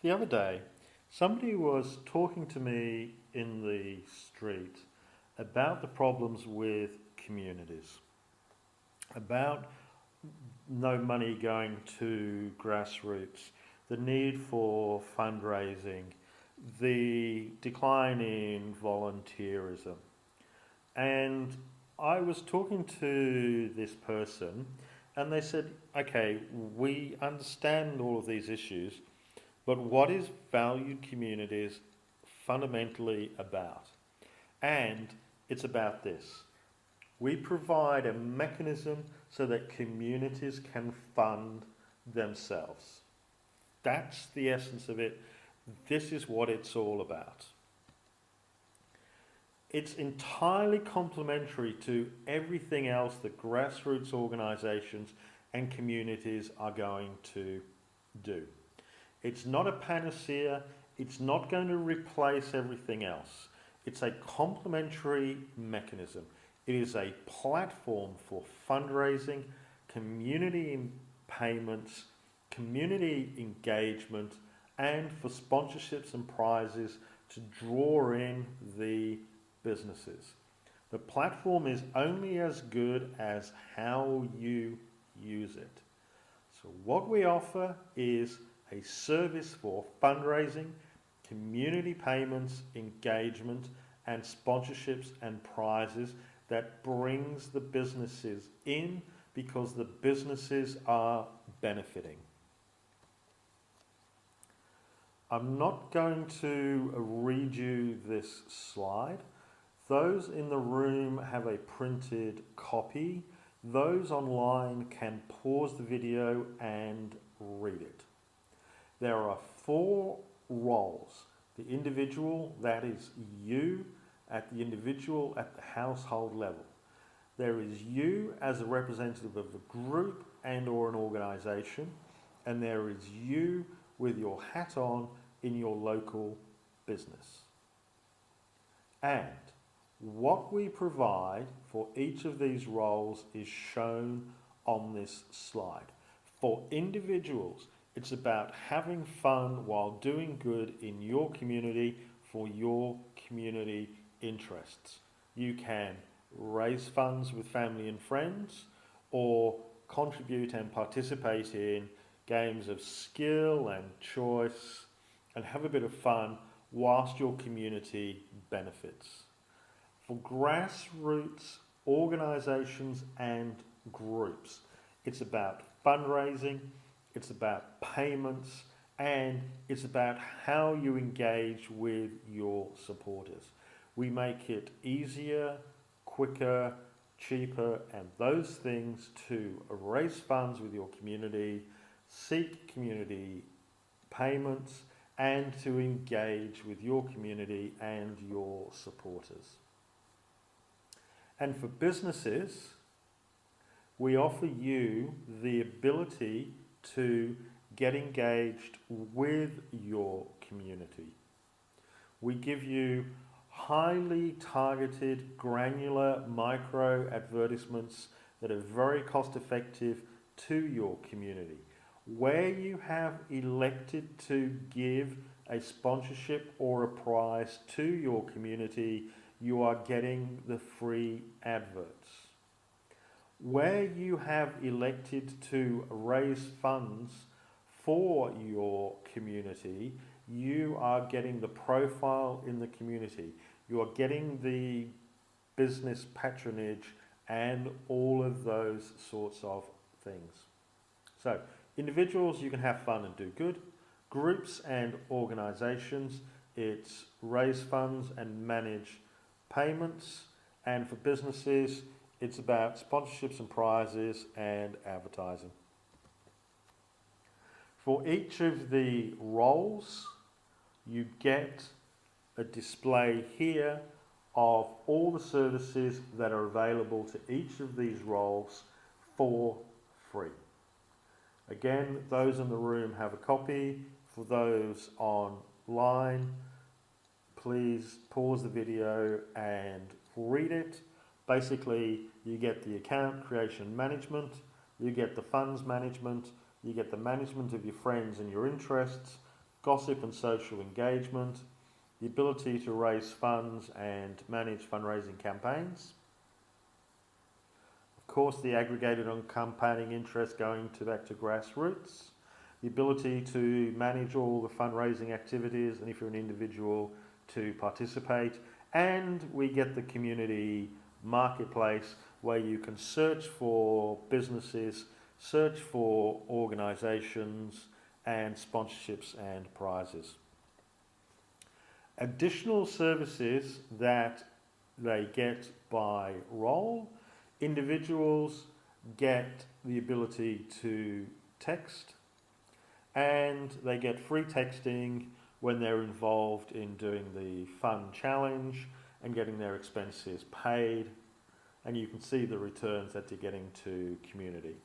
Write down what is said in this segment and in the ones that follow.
The other day, somebody was talking to me in the street about the problems with communities, about no money going to grassroots, the need for fundraising, the decline in volunteerism. And I was talking to this person, and they said, okay, we understand all of these issues, but what is valued communities fundamentally about? And it's about this. We provide a mechanism so that communities can fund themselves. That's the essence of it. This is what it's all about. It's entirely complementary to everything else that grassroots organisations and communities are going to do. It's not a panacea. It's not going to replace everything else. It's a complementary mechanism. It is a platform for fundraising, community payments, community engagement, and for sponsorships and prizes to draw in the businesses. The platform is only as good as how you use it. So what we offer is a service for fundraising, community payments, engagement, and sponsorships and prizes that brings the businesses in because the businesses are benefiting. I'm not going to read you this slide. Those in the room have a printed copy. Those online can pause the video and read it. There are 4 roles. The individual, that is you, at the household level. There is you as a representative of a group and or an organisation, and there is you with your hat on in your local business. And what we provide for each of these roles is shown on this slide. For individuals, it's about having fun while doing good in your community for your community interests. You can raise funds with family and friends or contribute and participate in games of skill and choice and have a bit of fun whilst your community benefits. For grassroots organisations and groups, it's about fundraising, it's about payments, and it's about how you engage with your supporters. We make it easier, quicker, cheaper, and those things to raise funds with your community, seek community payments, and to engage with your community and your supporters. And for businesses, we offer you the ability to get engaged with your community. We give you highly targeted, granular, micro advertisements that are very cost effective to your community. Where you have elected to give a sponsorship or a prize to your community, you are getting the free adverts. Where you have elected to raise funds for your community, you are getting the profile in the community. You are getting the business patronage and all of those sorts of things. So, individuals, you can have fun and do good. Groups and organisations, it's raise funds and manage payments. And for businesses, it's about sponsorships and prizes and advertising. For each of the roles, you get a display here of all the services that are available to each of these roles for free. Again, those in the room have a copy. For those online, please pause the video and read it. Basically, you get the account creation management, you get the funds management, you get the management of your friends and your interests, gossip and social engagement, the ability to raise funds and manage fundraising campaigns. Of course, the aggregated on campaigning interest going back to grassroots, the ability to manage all the fundraising activities, and if you're an individual, to participate. And we get the community marketplace where you can search for businesses, search for organisations and sponsorships and prizes. Additional services that they get by role: individuals get the ability to text, and they get free texting when they're involved in doing the fun challenge and getting their expenses paid, and you can see the returns that you're getting to community.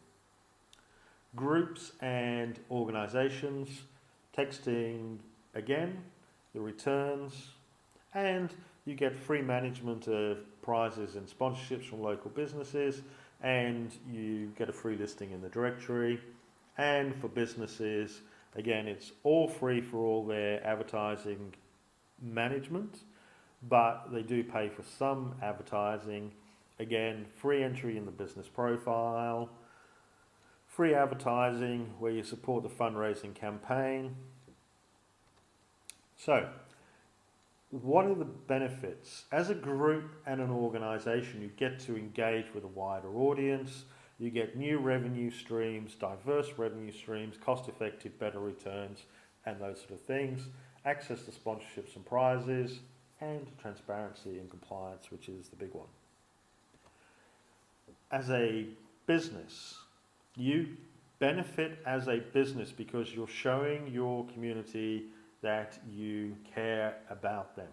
Groups and organisations, texting again, the returns, and you get free management of prizes and sponsorships from local businesses, and you get a free listing in the directory. And for businesses, again, it's all free for all their advertising management, but they do pay for some advertising. Again, free entry in the business profile, free advertising where you support the fundraising campaign. So, what are the benefits? As a group and an organisation, you get to engage with a wider audience, you get new revenue streams, diverse revenue streams, cost-effective, better returns, and those sort of things, access to sponsorships and prizes, and transparency and compliance, which is the big one. As a business, you benefit as a business because you're showing your community that you care about them.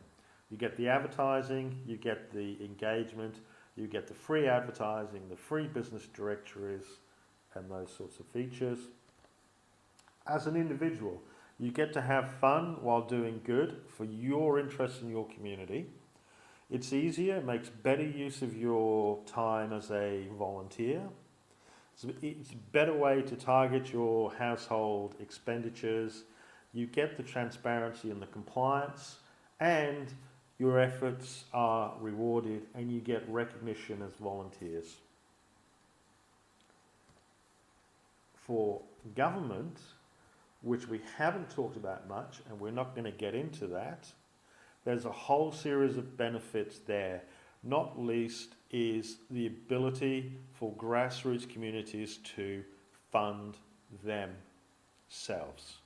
You get the advertising, you get the engagement, you get the free advertising, the free business directories, and those sorts of features. As an individual, you get to have fun while doing good for your interests in your community. It's easier, it makes better use of your time as a volunteer. It's a better way to target your household expenditures. You get the transparency and the compliance, and your efforts are rewarded, and you get recognition as volunteers. For government, which we haven't talked about much, and we're not going to get into that, there's a whole series of benefits there. Not least is the ability for grassroots communities to fund themselves.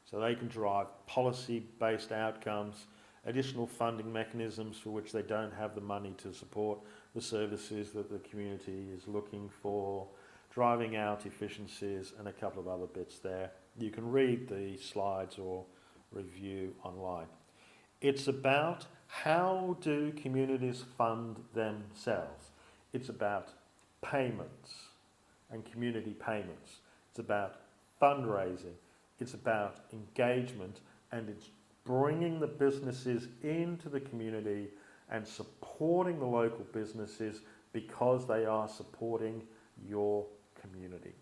So they can drive policy-based outcomes, additional funding mechanisms for which they don't have the money to support the services that the community is looking for, driving out efficiencies, and a couple of other bits there. You can read the slides or review online. It's about how do communities fund themselves. It's about payments and community payments. It's about fundraising. It's about engagement, and it's bringing the businesses into the community and supporting the local businesses because they are supporting your community.